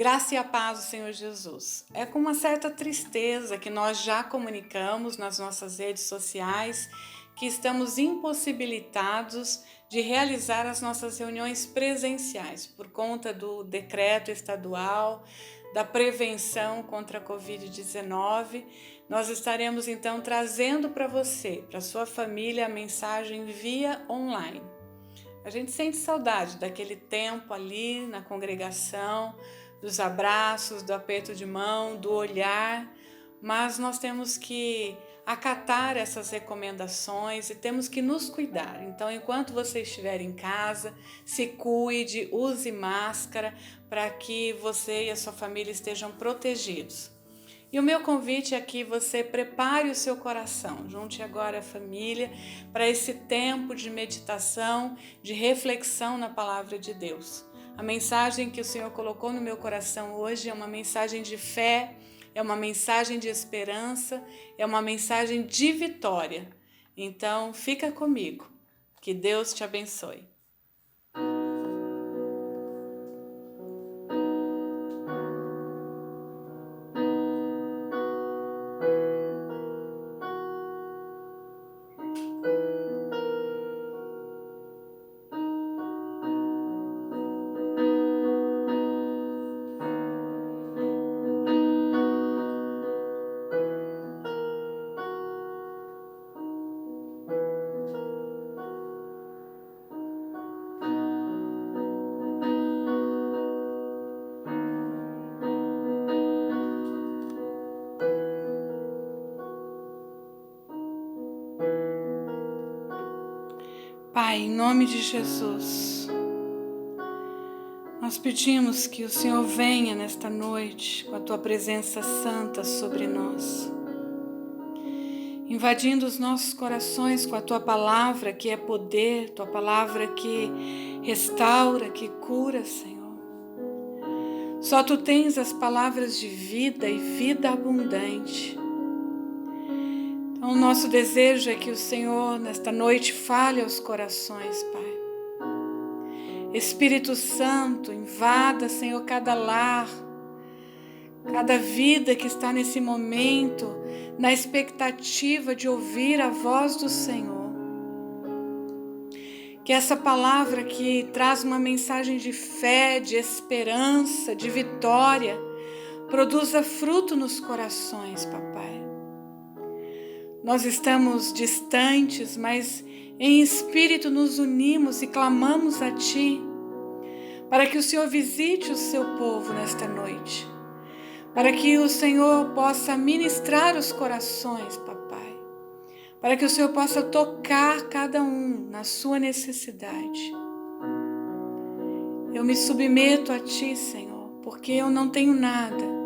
graça e a paz do Senhor Jesus. É com uma certa tristeza que nós já comunicamos nas nossas redes sociais que estamos impossibilitados de realizar as nossas reuniões presenciais por conta do decreto estadual da prevenção contra a Covid-19. Nós estaremos então trazendo para você, para sua família, a mensagem via online. A gente sente saudade daquele tempo ali na congregação, dos abraços, do aperto de mão, do olhar, mas nós temos que acatar essas recomendações e temos que nos cuidar. Então, enquanto você estiver em casa, se cuide, use máscara para que você e a sua família estejam protegidos. E o meu convite é que você prepare o seu coração, junte agora a família para esse tempo de meditação, de reflexão na palavra de Deus. A mensagem que o Senhor colocou no meu coração hoje é uma mensagem de fé, é uma mensagem de esperança, é uma mensagem de vitória. Então, fica comigo. Que Deus te abençoe. Pai, em nome de Jesus, nós pedimos que o Senhor venha nesta noite com a Tua presença santa sobre nós, invadindo os nossos corações com a Tua palavra que é poder, Tua palavra que restaura, que cura, Senhor. Só Tu tens as palavras de vida e vida abundante. Então, o nosso desejo é que o Senhor, nesta noite, fale aos corações, Pai. Espírito Santo, invada, Senhor, cada lar, cada vida que está nesse momento, na expectativa de ouvir a voz do Senhor. Que essa palavra que traz uma mensagem de fé, de esperança, de vitória, produza fruto nos corações, Papai. Nós estamos distantes, mas em espírito nos unimos e clamamos a Ti, para que o Senhor visite o Seu povo nesta noite, para que o Senhor possa ministrar os corações, Papai, para que o Senhor possa tocar cada um na sua necessidade. Eu me submeto a Ti, Senhor, porque eu não tenho nada,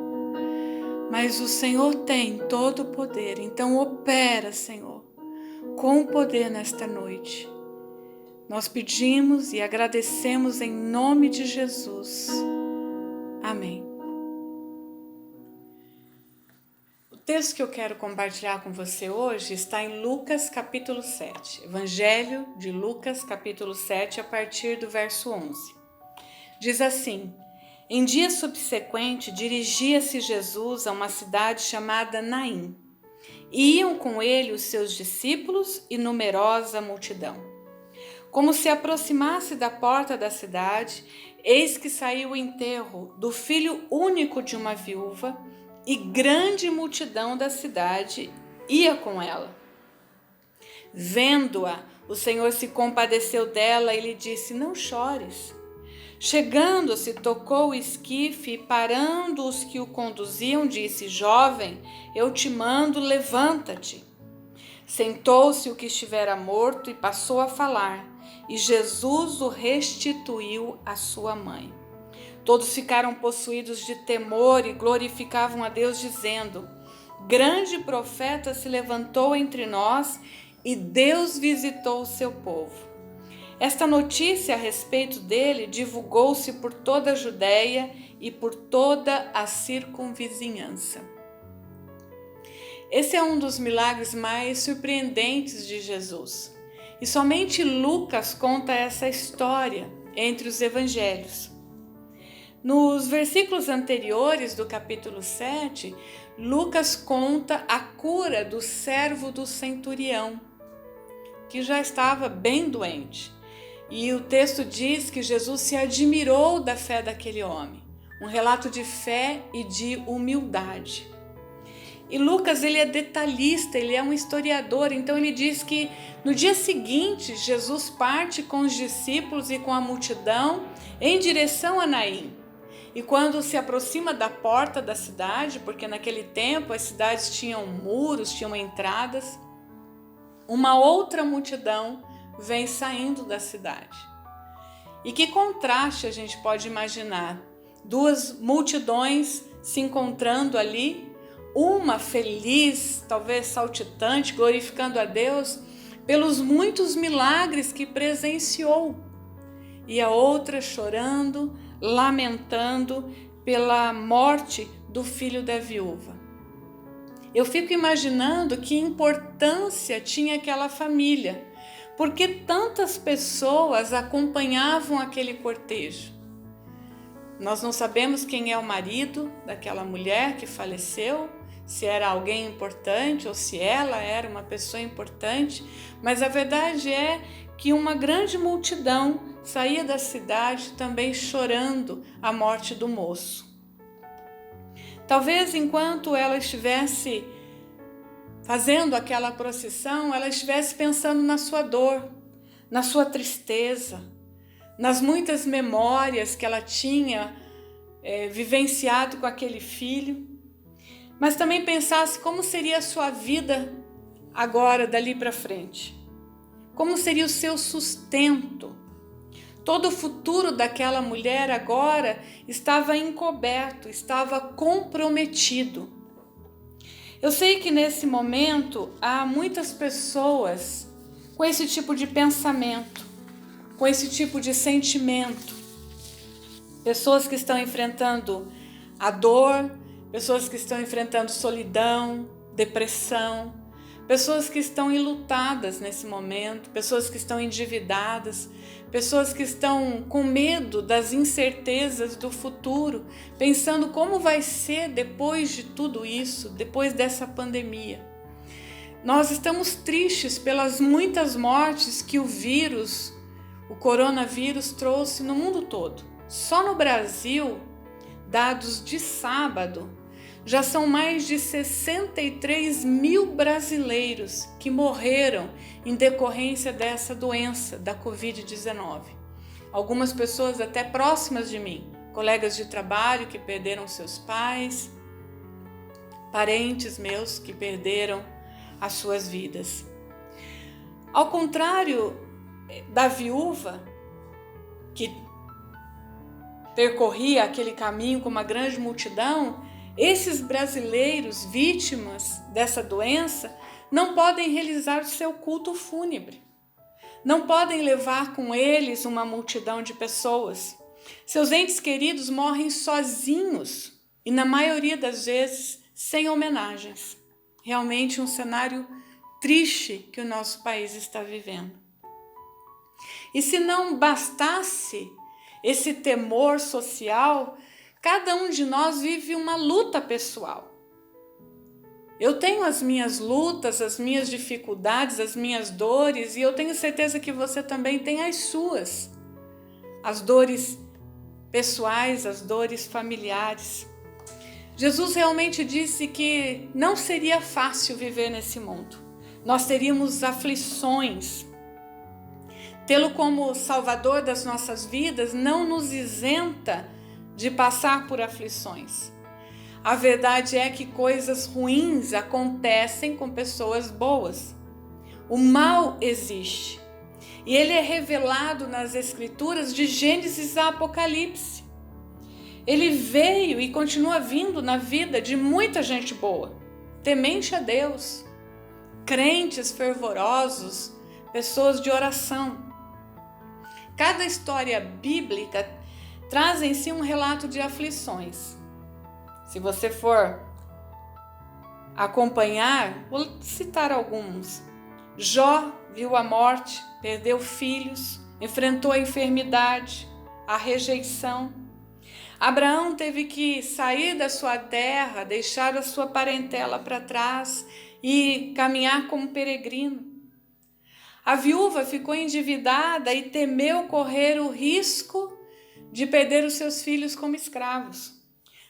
mas o Senhor tem todo o poder. Então opera, Senhor, com poder nesta noite. Nós pedimos e agradecemos em nome de Jesus. Amém. O texto que eu quero compartilhar com você hoje está em Lucas capítulo 7. Evangelho de Lucas capítulo 7, a partir do verso 11. Diz assim: em dia subsequente, dirigia-se Jesus a uma cidade chamada Naim. E iam com ele os seus discípulos e numerosa multidão. Como se aproximasse da porta da cidade, eis que saiu o enterro do filho único de uma viúva, e grande multidão da cidade ia com ela. Vendo-a, o Senhor se compadeceu dela e lhe disse: não chores. Chegando-se, tocou o esquife e, parando os que o conduziam, disse: jovem, eu te mando, levanta-te. Sentou-se o que estivera morto e passou a falar, e Jesus o restituiu à sua mãe. Todos ficaram possuídos de temor e glorificavam a Deus, dizendo: grande profeta se levantou entre nós e Deus visitou o seu povo. Esta notícia a respeito dele divulgou-se por toda a Judéia e por toda a circunvizinhança. Esse é um dos milagres mais surpreendentes de Jesus. E somente Lucas conta essa história entre os evangelhos. Nos versículos anteriores do capítulo 7, Lucas conta a cura do servo do centurião, que já estava bem doente. E o texto diz que Jesus se admirou da fé daquele homem. Um relato de fé e de humildade. E Lucas, ele é detalhista, ele é um historiador, então ele diz que no dia seguinte, Jesus parte com os discípulos e com a multidão em direção a Naim. E quando se aproxima da porta da cidade, porque naquele tempo as cidades tinham muros, tinham entradas, uma outra multidão vem saindo da cidade. E que contraste a gente pode imaginar. Duas multidões se encontrando ali, uma feliz, talvez saltitante, glorificando a Deus pelos muitos milagres que presenciou, e a outra chorando, lamentando pela morte do filho da viúva. Eu fico imaginando que importância tinha aquela família, porque tantas pessoas acompanhavam aquele cortejo. Nós não sabemos quem é o marido daquela mulher que faleceu, se era alguém importante ou se ela era uma pessoa importante, mas a verdade é que uma grande multidão saía da cidade também chorando a morte do moço. Talvez enquanto ela estivesse fazendo aquela procissão, ela estivesse pensando na sua dor, na sua tristeza, nas muitas memórias que ela tinha vivenciado com aquele filho, mas também pensasse como seria a sua vida agora, dali para frente. Como seria o seu sustento? Todo o futuro daquela mulher agora estava encoberto, estava comprometido. Eu sei que nesse momento há muitas pessoas com esse tipo de pensamento, com esse tipo de sentimento. Pessoas que estão enfrentando a dor, pessoas que estão enfrentando solidão, depressão, pessoas que estão enlutadas nesse momento, pessoas que estão endividadas, pessoas que estão com medo das incertezas do futuro, pensando como vai ser depois de tudo isso, depois dessa pandemia. Nós estamos tristes pelas muitas mortes que o coronavírus trouxe no mundo todo. Só no Brasil, dados de sábado, já são mais de 63 mil brasileiros que morreram em decorrência dessa doença, da Covid-19. Algumas pessoas até próximas de mim, colegas de trabalho que perderam seus pais, parentes meus que perderam as suas vidas. Ao contrário da viúva, que percorria aquele caminho com uma grande multidão, esses brasileiros vítimas dessa doença não podem realizar o seu culto fúnebre. Não podem levar com eles uma multidão de pessoas. Seus entes queridos morrem sozinhos e, na maioria das vezes, sem homenagens. Realmente um cenário triste que o nosso país está vivendo. E se não bastasse esse temor social, cada um de nós vive uma luta pessoal. Eu tenho as minhas lutas, as minhas dificuldades, as minhas dores, e eu tenho certeza que você também tem as suas. As dores pessoais, as dores familiares. Jesus realmente disse que não seria fácil viver nesse mundo. Nós teríamos aflições. Tê-lo como Salvador das nossas vidas não nos isenta de passar por aflições. A verdade é que coisas ruins acontecem com pessoas boas. O mal existe. E ele é revelado nas Escrituras de Gênesis a Apocalipse. Ele veio e continua vindo na vida de muita gente boa, temente a Deus, crentes fervorosos, pessoas de oração. Cada história bíblica traz em si um relato de aflições. Se você for acompanhar, vou citar alguns. Jó viu a morte, perdeu filhos, enfrentou a enfermidade, a rejeição. Abraão teve que sair da sua terra, deixar a sua parentela para trás e caminhar como peregrino. A viúva ficou endividada e temeu correr o risco de perder os seus filhos como escravos.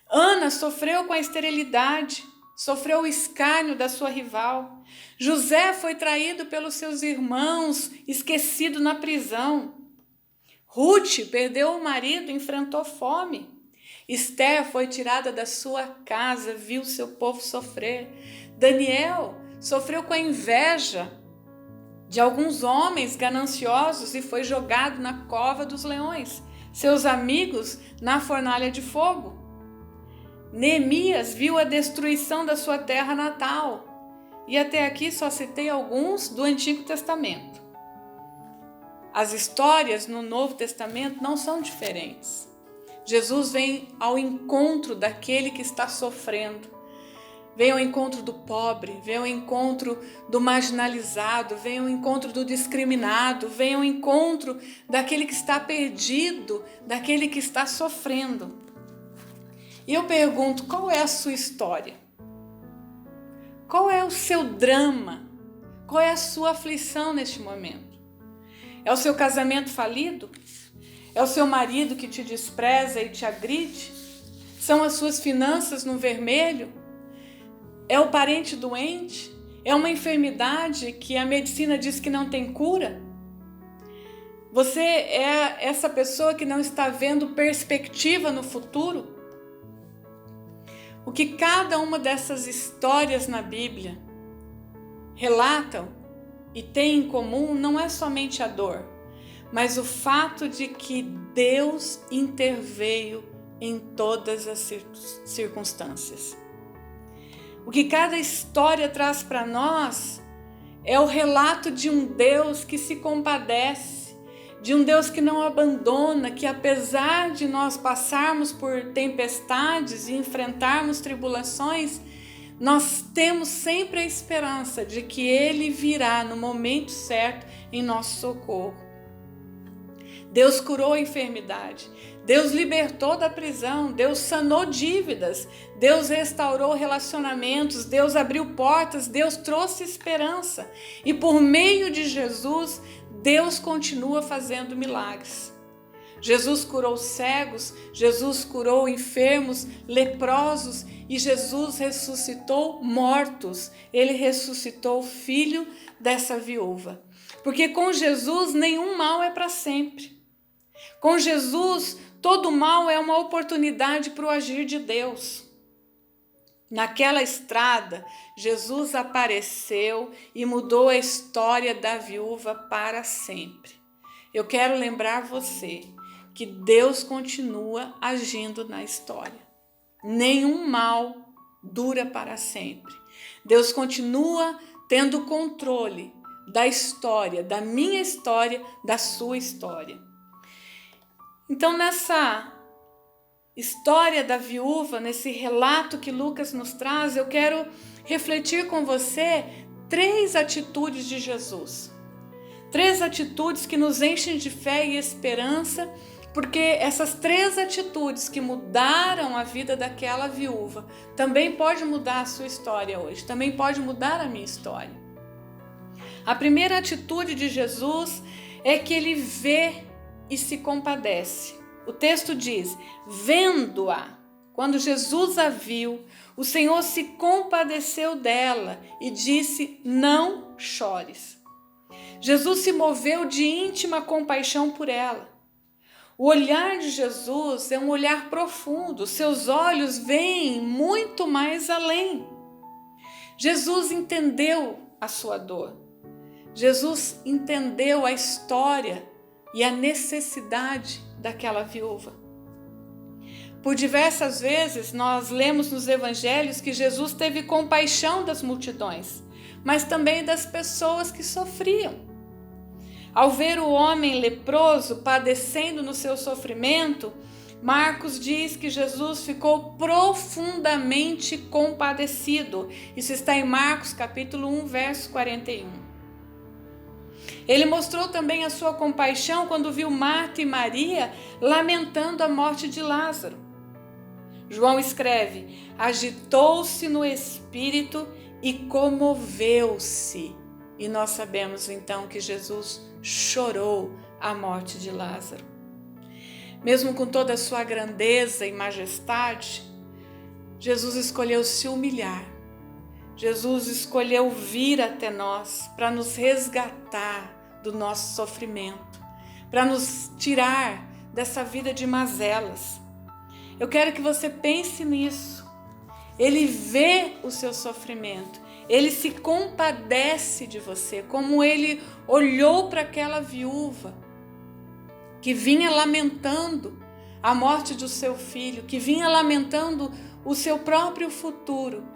Ana sofreu com a esterilidade, sofreu o escárnio da sua rival. José foi traído pelos seus irmãos, esquecido na prisão. Ruth perdeu o marido, enfrentou fome. Esther foi tirada da sua casa, viu seu povo sofrer. Daniel sofreu com a inveja de alguns homens gananciosos e foi jogado na cova dos leões. Seus amigos na fornalha de fogo. Neemias viu a destruição da sua terra natal. E até aqui só citei alguns do Antigo Testamento. As histórias no Novo Testamento não são diferentes. Jesus vem ao encontro daquele que está sofrendo. Vem ao encontro do pobre, vem ao encontro do marginalizado, vem ao encontro do discriminado, vem ao encontro daquele que está perdido, daquele que está sofrendo. E eu pergunto, qual é a sua história? Qual é o seu drama? Qual é a sua aflição neste momento? É o seu casamento falido? É o seu marido que te despreza e te agride? São as suas finanças no vermelho? É o parente doente? É uma enfermidade que a medicina diz que não tem cura? Você é essa pessoa que não está vendo perspectiva no futuro? O que cada uma dessas histórias na Bíblia relatam e tem em comum não é somente a dor, mas o fato de que Deus interveio em todas as circunstâncias. O que cada história traz para nós é o relato de um Deus que se compadece, de um Deus que não abandona, que apesar de nós passarmos por tempestades e enfrentarmos tribulações, nós temos sempre a esperança de que Ele virá no momento certo em nosso socorro. Deus curou a enfermidade, Deus libertou da prisão, Deus sanou dívidas, Deus restaurou relacionamentos, Deus abriu portas, Deus trouxe esperança. E por meio de Jesus, Deus continua fazendo milagres. Jesus curou cegos, Jesus curou enfermos, leprosos e Jesus ressuscitou mortos. Ele ressuscitou o filho dessa viúva. Porque com Jesus nenhum mal é para sempre. Com Jesus, todo mal é uma oportunidade para o agir de Deus. Naquela estrada, Jesus apareceu e mudou a história da viúva para sempre. Eu quero lembrar você que Deus continua agindo na história. Nenhum mal dura para sempre. Deus continua tendo controle da história, da minha história, da sua história. Então, nessa história da viúva, nesse relato que Lucas nos traz, eu quero refletir com você 3 atitudes de Jesus. 3 atitudes que nos enchem de fé e esperança, porque essas 3 atitudes que mudaram a vida daquela viúva também pode mudar a sua história hoje, também pode mudar a minha história. A primeira atitude de Jesus é que ele vê e se compadece. O texto diz, vendo-a, quando Jesus a viu, o Senhor se compadeceu dela e disse, não chores. Jesus se moveu de íntima compaixão por ela. O olhar de Jesus é um olhar profundo, seus olhos veem muito mais além. Jesus entendeu a sua dor. Jesus entendeu a história e a necessidade daquela viúva. Por diversas vezes nós lemos nos evangelhos que Jesus teve compaixão das multidões, mas também das pessoas que sofriam. Ao ver o homem leproso padecendo no seu sofrimento, Marcos diz que Jesus ficou profundamente compadecido. Isso está em Marcos capítulo 1, verso 41. Ele mostrou também a sua compaixão quando viu Marta e Maria lamentando a morte de Lázaro. João escreve: agitou-se no espírito e comoveu-se. E nós sabemos então que Jesus chorou a morte de Lázaro. Mesmo com toda a sua grandeza e majestade, Jesus escolheu se humilhar. Jesus escolheu vir até nós para nos resgatar do nosso sofrimento, para nos tirar dessa vida de mazelas. Eu quero que você pense nisso. Ele vê o seu sofrimento, ele se compadece de você, como ele olhou para aquela viúva que vinha lamentando a morte do seu filho, que vinha lamentando o seu próprio futuro.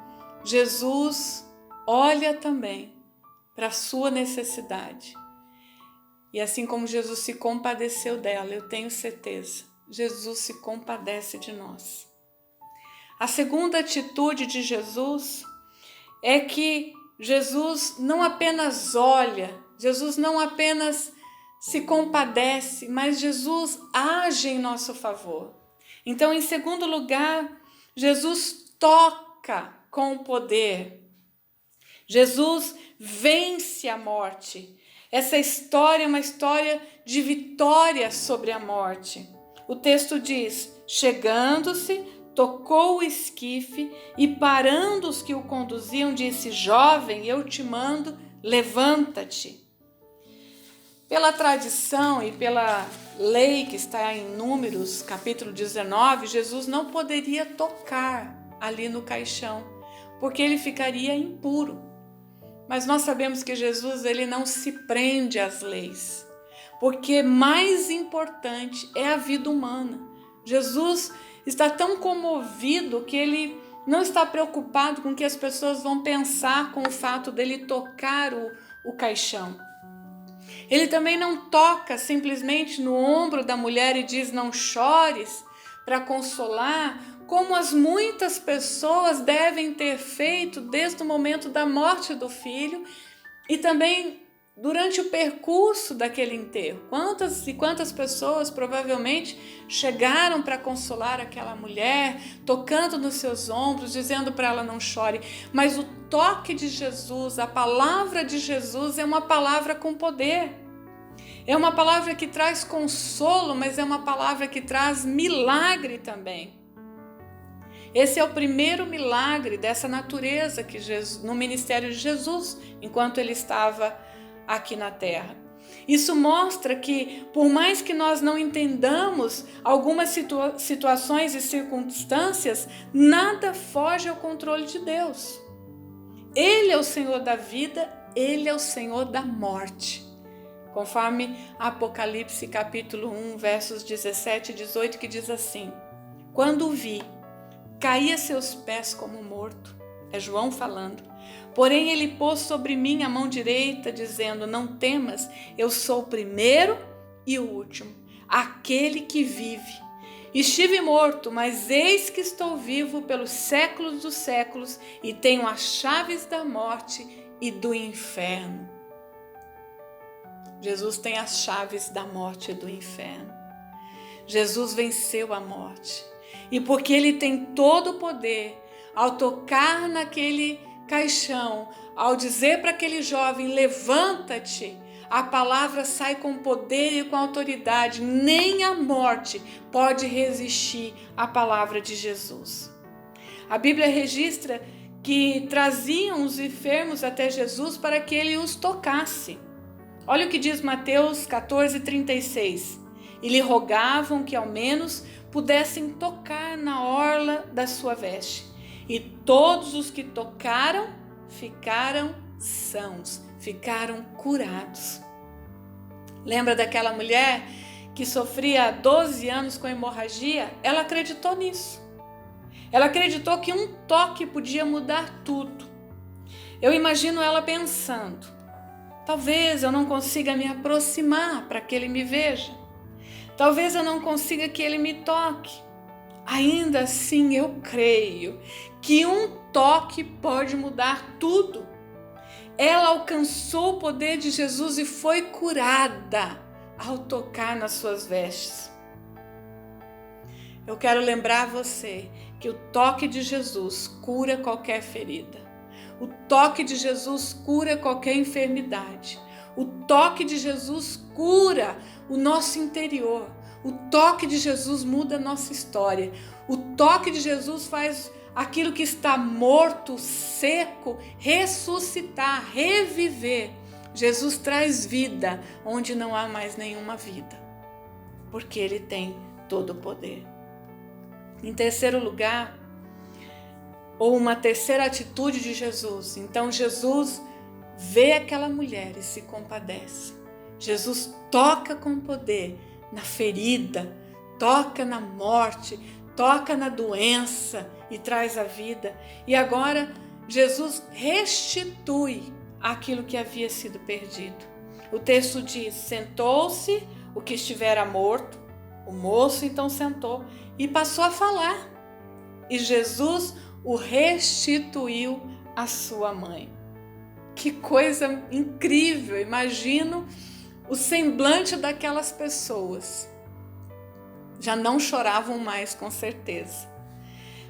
Jesus olha também para a sua necessidade. E assim como Jesus se compadeceu dela, eu tenho certeza, Jesus se compadece de nós. A segunda atitude de Jesus é que Jesus não apenas olha, Jesus não apenas se compadece, mas Jesus age em nosso favor. Então, em segundo lugar, Jesus toca com o poder. Jesus vence a morte. Essa história é uma história de vitória sobre a morte. O texto diz: chegando-se, tocou o esquife e, parando os que o conduziam, disse: jovem, eu te mando, levanta-te. Pela tradição e pela lei que está em Números, capítulo 19, Jesus não poderia tocar ali no caixão, porque ele ficaria impuro. Mas nós sabemos que Jesus, ele não se prende às leis, porque mais importante é a vida humana. Jesus está tão comovido que ele não está preocupado com o que as pessoas vão pensar com o fato dele tocar o caixão. Ele também não toca simplesmente no ombro da mulher e diz: não chores, para consolar, como as muitas pessoas devem ter feito desde o momento da morte do filho e também durante o percurso daquele enterro. Quantas e quantas pessoas provavelmente chegaram para consolar aquela mulher, tocando nos seus ombros, dizendo para ela: não chore. Mas o toque de Jesus, a palavra de Jesus é uma palavra com poder. É uma palavra que traz consolo, mas é uma palavra que traz milagre também. Esse é o primeiro milagre dessa natureza que Jesus, no ministério de Jesus, enquanto ele estava aqui na terra. Isso mostra que, por mais que nós não entendamos algumas situações e circunstâncias, nada foge ao controle de Deus. Ele é o Senhor da vida, ele é o Senhor da morte. Conforme Apocalipse capítulo 1, versos 17 e 18, que diz assim: quando o vi, caí a seus pés como morto. É João falando. Porém ele pôs sobre mim a mão direita, dizendo: não temas, eu sou o primeiro e o último, aquele que vive. Estive morto, mas eis que estou vivo pelos séculos dos séculos e tenho as chaves da morte e do inferno. Jesus tem as chaves da morte e do inferno. Jesus venceu a morte. E porque ele tem todo o poder, ao tocar naquele caixão, ao dizer para aquele jovem: levanta-te, a palavra sai com poder e com autoridade. Nem a morte pode resistir à palavra de Jesus. A Bíblia registra que traziam os enfermos até Jesus para que ele os tocasse. Olha o que diz Mateus 14:36. E lhe rogavam que ao menos pudessem tocar na orla da sua veste. E todos os que tocaram ficaram sãos, ficaram curados. Lembra daquela mulher que sofria há 12 anos com hemorragia? Ela acreditou nisso. Ela acreditou que um toque podia mudar tudo. Eu imagino ela pensando: talvez eu não consiga me aproximar para que ele me veja. Talvez eu não consiga que ele me toque. Ainda assim, eu creio que um toque pode mudar tudo. Ela alcançou o poder de Jesus e foi curada ao tocar nas suas vestes. eu quero lembrar você que o toque de Jesus cura qualquer ferida. O toque de Jesus cura qualquer enfermidade. O toque de Jesus cura o nosso interior. O toque de Jesus muda a nossa história. O toque de Jesus faz aquilo que está morto, seco, ressuscitar, reviver. Jesus traz vida onde não há mais nenhuma vida, porque Ele tem todo o poder. Em terceiro lugar, ou uma terceira atitude de Jesus. Então Jesus vê aquela mulher e se compadece. Jesus toca com poder na ferida, toca na morte, toca na doença e traz a vida. E agora Jesus restitui aquilo que havia sido perdido. O texto diz: sentou-se o que estivera morto. O moço então sentou e passou a falar. E Jesus o restituiu à sua mãe. Que coisa incrível! Imagino o semblante daquelas pessoas. Já não choravam mais, com certeza.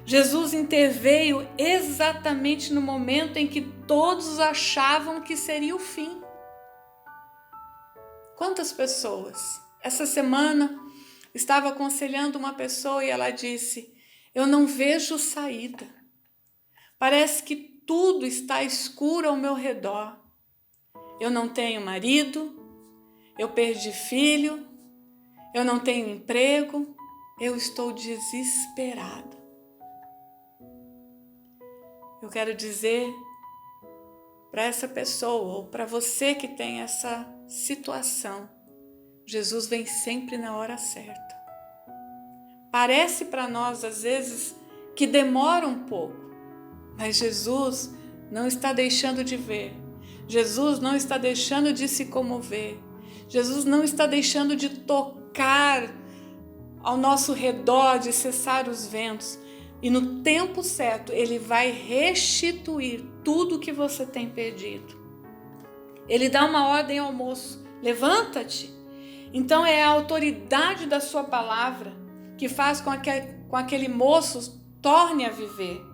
Jesus interveio exatamente no momento em que todos achavam que seria o fim. Quantas pessoas? Essa semana estava aconselhando uma pessoa e ela disse: eu não vejo saída. Parece que tudo está escuro ao meu redor. Eu não tenho marido, eu perdi filho, eu não tenho emprego, eu estou desesperada. Eu quero dizer para essa pessoa, ou para você que tem essa situação, Jesus vem sempre na hora certa. Parece para nós, às vezes, que demora um pouco, mas Jesus não está deixando de ver. Jesus não está deixando de se comover. Jesus não está deixando de tocar ao nosso redor, de cessar os ventos. E no tempo certo, Ele vai restituir tudo que você tem perdido. Ele dá uma ordem ao moço: levanta-te. Então é a autoridade da sua palavra que faz com que aquele moço torne a viver.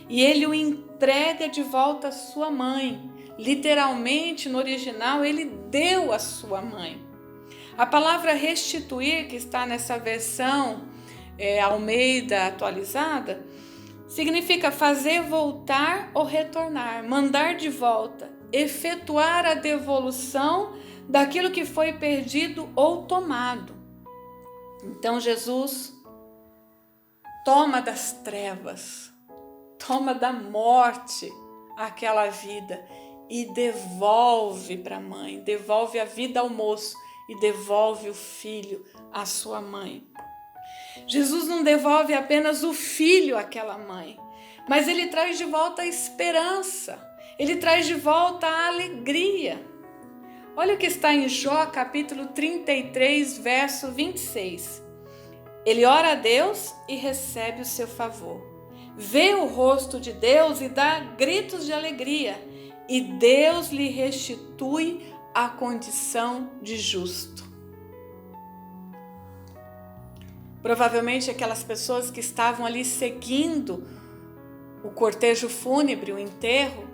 E ele o entrega de volta à sua mãe. Literalmente, no original, ele deu à sua mãe. A palavra restituir, que está nessa versão Almeida atualizada, significa fazer voltar ou retornar, mandar de volta, efetuar a devolução daquilo que foi perdido ou tomado. Então Jesus toma das trevas, toma da morte aquela vida e devolve para a mãe, devolve a vida ao moço e devolve o filho à sua mãe. Jesus não devolve apenas o filho àquela mãe, mas ele traz de volta a esperança, ele traz de volta a alegria. Olha o que está em Jó, capítulo 33, verso 26. Ele ora a Deus e recebe o seu favor. Vê o rosto de Deus e dá gritos de alegria, e Deus lhe restitui a condição de justo. Provavelmente aquelas pessoas que estavam ali seguindo o cortejo fúnebre, o enterro,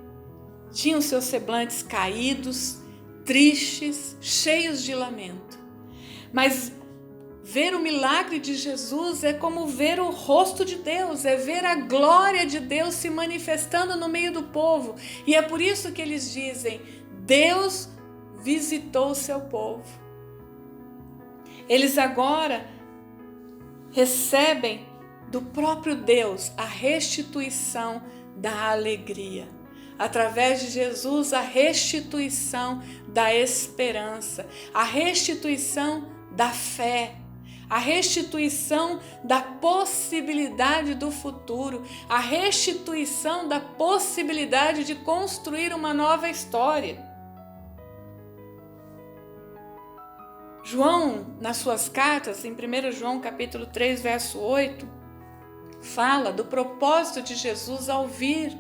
tinham seus semblantes caídos, tristes, cheios de lamento. Mas ver o milagre de Jesus é como ver o rosto de Deus, é ver a glória de Deus se manifestando no meio do povo. E é por isso que eles dizem: Deus visitou o seu povo. Eles agora recebem do próprio Deus a restituição da alegria. Através de Jesus, a restituição da esperança, a restituição da fé, a restituição da possibilidade do futuro, a restituição da possibilidade de construir uma nova história. João, nas suas cartas, em 1 João capítulo 3, verso 8, fala do propósito de Jesus ao vir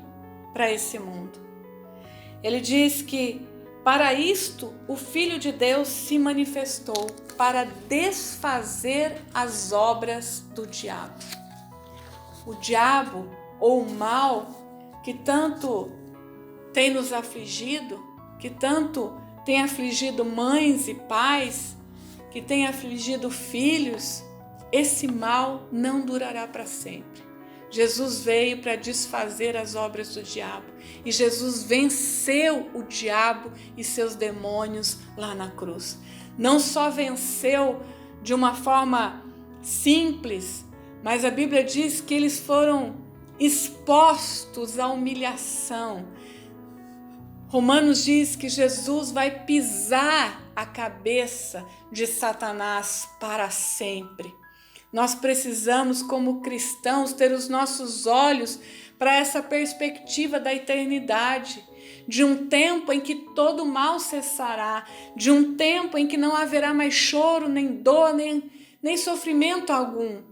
para esse mundo. Ele diz que Para isto, o Filho de Deus se manifestou, para desfazer as obras do diabo. O diabo, ou o mal, que tanto tem nos afligido, que tanto tem afligido mães e pais, que tem afligido filhos, esse mal não durará para sempre. Jesus veio para desfazer as obras do diabo. E Jesus venceu o diabo e seus demônios lá na cruz. Não só venceu de uma forma simples, mas a Bíblia diz que eles foram expostos à humilhação. Romanos diz que Jesus vai pisar a cabeça de Satanás para sempre. Nós precisamos, como cristãos, ter os nossos olhos para essa perspectiva da eternidade, de um tempo em que todo mal cessará, de um tempo em que não haverá mais choro, nem dor, nem sofrimento algum.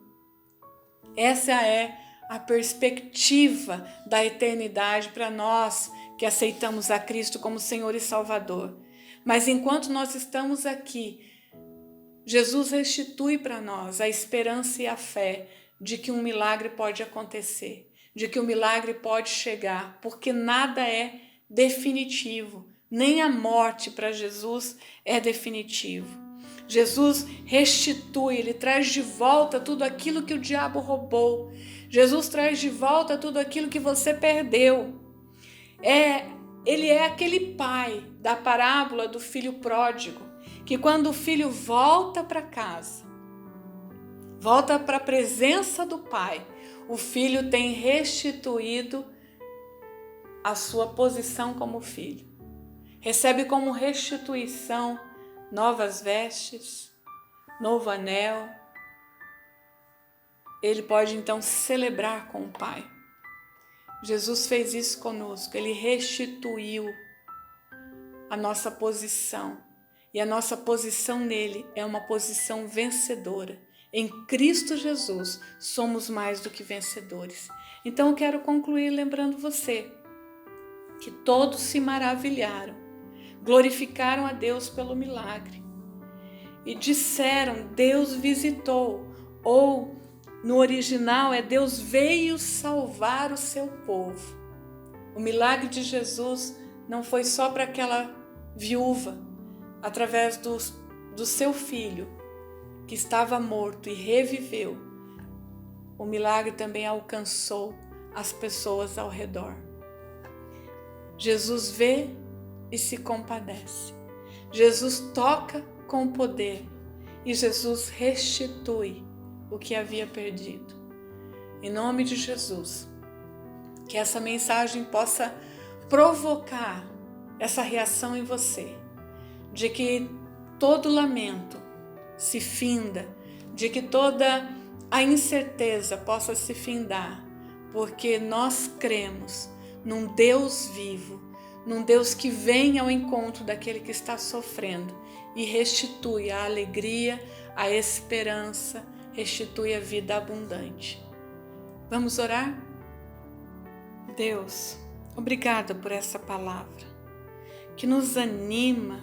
Essa é a perspectiva da eternidade para nós que aceitamos a Cristo como Senhor e Salvador. Mas enquanto nós estamos aqui, Jesus restitui para nós a esperança e a fé de que um milagre pode acontecer, de que um milagre pode chegar, porque nada é definitivo, nem a morte para Jesus é definitivo. Jesus restitui, ele traz de volta tudo aquilo que o diabo roubou. Jesus traz de volta tudo aquilo que você perdeu. Ele é aquele pai da parábola do filho pródigo, que quando o filho volta para casa, volta para a presença do pai, o filho tem restituído a sua posição como filho. Recebe como restituição novas vestes, novo anel. Ele pode então celebrar com o pai. Jesus fez isso conosco, ele restituiu a nossa posição. E a nossa posição nele é uma posição vencedora. Em Cristo Jesus somos mais do que vencedores. Então eu quero concluir lembrando você que todos se maravilharam, glorificaram a Deus pelo milagre e disseram: Deus visitou, ou no original é Deus veio salvar o seu povo. O milagre de Jesus não foi só para aquela viúva, através do seu filho, que estava morto e reviveu. O milagre também alcançou as pessoas ao redor. Jesus vê e se compadece. Jesus toca com poder e Jesus restitui o que havia perdido. Em nome de Jesus, que essa mensagem possa provocar essa reação em você, de que todo lamento se finda, de que toda a incerteza possa se findar, porque nós cremos num Deus vivo, num Deus que vem ao encontro daquele que está sofrendo e restitui a alegria, a esperança, restitui a vida abundante. Vamos orar? Deus, obrigada por essa palavra que nos anima,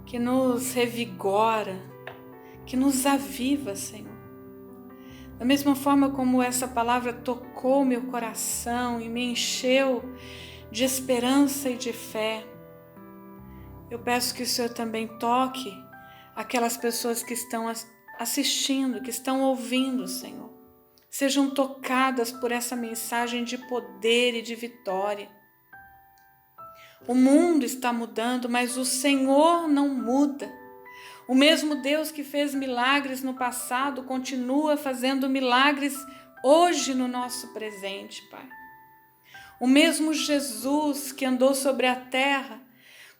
que nos revigora, que nos aviva, Senhor. Da mesma forma como essa palavra tocou meu coração e me encheu de esperança e de fé, eu peço que o Senhor também toque aquelas pessoas que estão assistindo, que estão ouvindo, Senhor. Sejam tocadas por essa mensagem de poder e de vitória. O mundo está mudando, mas o Senhor não muda. O mesmo Deus que fez milagres no passado continua fazendo milagres hoje no nosso presente, Pai. O mesmo Jesus que andou sobre a terra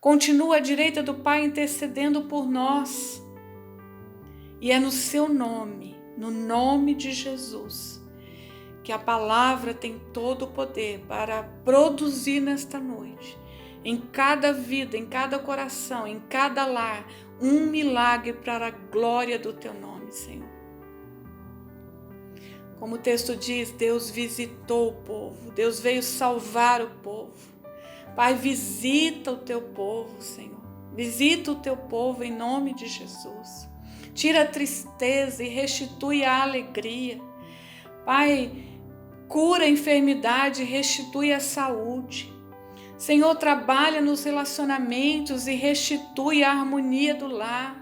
continua à direita do Pai intercedendo por nós. E é no seu nome, no nome de Jesus, que a palavra tem todo o poder para produzir nesta noite, em cada vida, em cada coração, em cada lar, um milagre para a glória do teu nome, Senhor. Como o texto diz, Deus visitou o povo, Deus veio salvar o povo. Pai, visita o teu povo, Senhor. Visita o teu povo em nome de Jesus. Tira a tristeza e restitui a alegria. Pai, cura a enfermidade e restitui a saúde. Senhor, trabalha nos relacionamentos e restitui a harmonia do lar.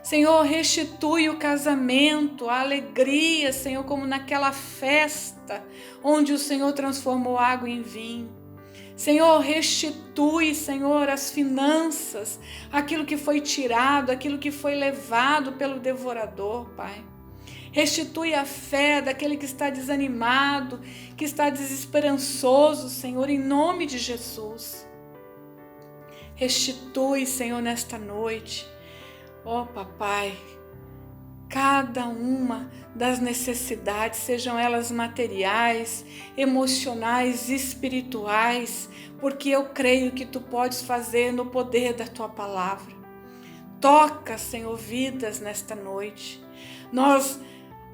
Senhor, restitui o casamento, a alegria, Senhor, como naquela festa onde o Senhor transformou água em vinho. Senhor, restitui, Senhor, as finanças, aquilo que foi tirado, aquilo que foi levado pelo devorador, Pai. Restitui a fé daquele que está desanimado, que está desesperançoso, Senhor, em nome de Jesus. Restitui, Senhor, nesta noite, ó Papai, cada uma das necessidades, sejam elas materiais, emocionais, espirituais, porque eu creio que Tu podes fazer no poder da Tua palavra. Toca, Senhor, vidas nesta noite. Nós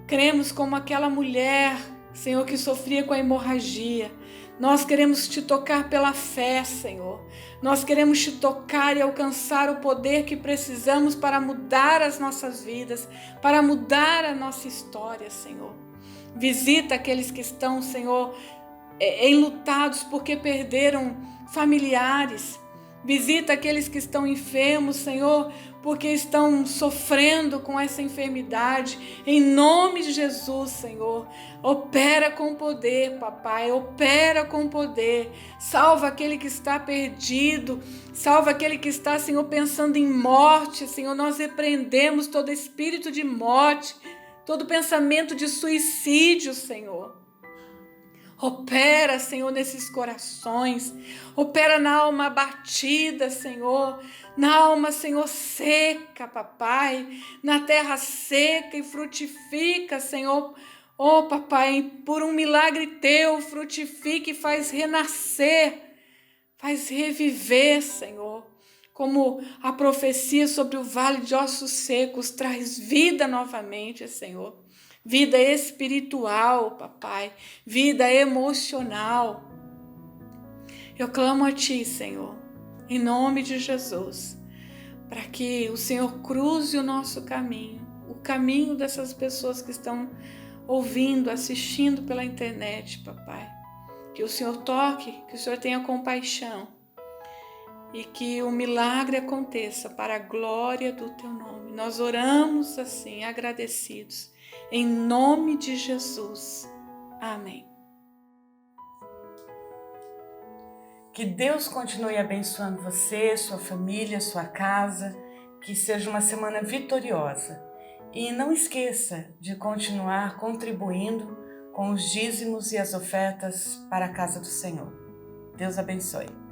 cremos como aquela mulher, Senhor, que sofria com a hemorragia. Nós queremos Te tocar pela fé, Senhor. Nós queremos Te tocar e alcançar o poder que precisamos para mudar as nossas vidas, para mudar a nossa história, Senhor. Visita aqueles que estão, Senhor, enlutados porque perderam familiares. Visita aqueles que estão enfermos, Senhor, porque estão sofrendo com essa enfermidade. Em nome de Jesus, Senhor, opera com poder, Papai, opera com poder. Salva aquele que está perdido, salva aquele que está, Senhor, pensando em morte. Senhor, nós repreendemos todo espírito de morte, todo pensamento de suicídio, Senhor. Opera, Senhor, nesses corações. Opera na alma abatida, Senhor. Na alma, Senhor, seca, Papai. Na terra seca e frutifica, Senhor. Oh, Papai, por um milagre Teu, frutifica e faz renascer. Faz reviver, Senhor. Como a profecia sobre o vale de ossos secos traz vida novamente, Senhor. Vida espiritual, Papai, vida emocional. Eu clamo a Ti, Senhor, em nome de Jesus, para que o Senhor cruze o nosso caminho, o caminho dessas pessoas que estão ouvindo, assistindo pela internet, Papai. Que o Senhor toque, que o Senhor tenha compaixão e que o milagre aconteça para a glória do Teu nome. Nós oramos assim, agradecidos. Em nome de Jesus. Amém. Que Deus continue abençoando você, sua família, sua casa. Que seja uma semana vitoriosa. E não esqueça de continuar contribuindo com os dízimos e as ofertas para a casa do Senhor. Deus abençoe.